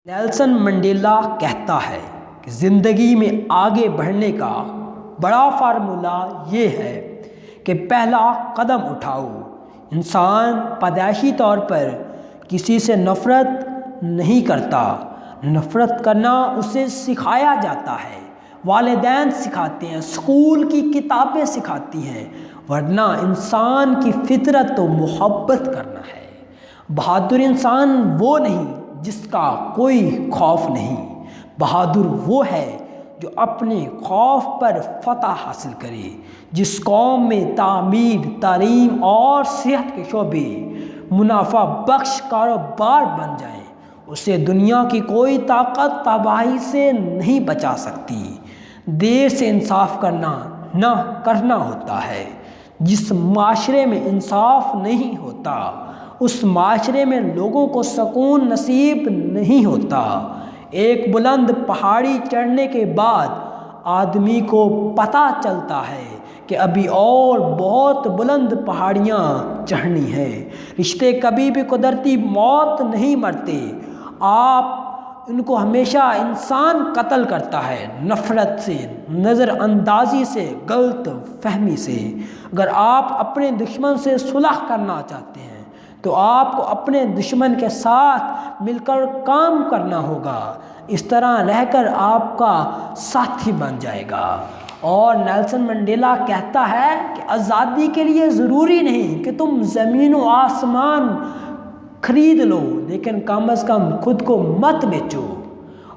Nelson Mandela کہتا ہے کہ زندگی میں آگے بڑھنے کا بڑا فارمولہ یہ ہے کہ پہلا قدم اٹھاؤ۔ انسان پیدائشی طور پر کسی سے نفرت نہیں کرتا، نفرت کرنا اسے سکھایا جاتا ہے۔ والدین سکھاتے ہیں، اسکول کی کتابیں سکھاتی ہیں، ورنہ انسان کی فطرت تو محبت کرنا ہے۔ بہادر انسان وہ نہیں جس کا کوئی خوف نہیں، بہادر وہ ہے جو اپنے خوف پر فتح حاصل کرے۔ جس قوم میں تعمیر، تعلیم اور صحت کے شعبے منافع بخش کاروبار بن جائیں، اسے دنیا کی کوئی طاقت تباہی سے نہیں بچا سکتی۔ دیر سے انصاف کرنا نہ کرنا ہوتا ہے۔ جس معاشرے میں انصاف نہیں ہوتا، اس معاشرے میں لوگوں کو سکون نصیب نہیں ہوتا۔ ایک بلند پہاڑی چڑھنے کے بعد آدمی کو پتہ چلتا ہے کہ ابھی اور بہت بلند پہاڑیاں چڑھنی ہیں۔ رشتے کبھی بھی قدرتی موت نہیں مرتے، آپ ان کو ہمیشہ انسان قتل کرتا ہے، نفرت سے، نظر اندازی سے، غلط فہمی سے۔ اگر آپ اپنے دشمن سے صلح کرنا چاہتے ہیں تو آپ کو اپنے دشمن کے ساتھ مل کر کام کرنا ہوگا، اس طرح رہ کر آپ کا ساتھی بن جائے گا۔ اور نیلسن منڈیلا کہتا ہے کہ آزادی کے لیے ضروری نہیں کہ تم زمین و آسمان خرید لو، لیکن کم از کم خود کو مت بیچو۔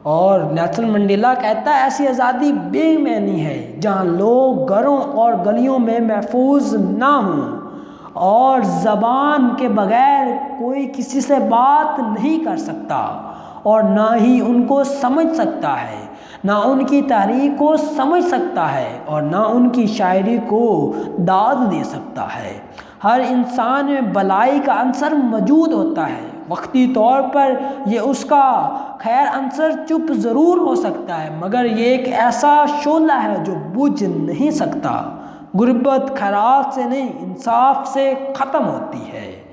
اور نیلسن منڈیلا کہتا ہے ایسی آزادی بے معنی ہے جہاں لوگ گھروں اور گلیوں میں محفوظ نہ ہوں اور زبان کے بغیر کوئی کسی سے بات نہیں کر سکتا اور نہ ہی ان کو سمجھ سکتا ہے، نہ ان کی تحریک کو سمجھ سکتا ہے اور نہ ان کی شاعری کو داد دے سکتا ہے۔ ہر انسان میں بلائی کا عنصر موجود ہوتا ہے، وقتی طور پر یہ اس کا خیر عنصر چپ ضرور ہو سکتا ہے، مگر یہ ایک ایسا شعلہ ہے جو بجھ نہیں سکتا۔ غربت خیرات سے نہیں، انصاف سے ختم ہوتی ہے۔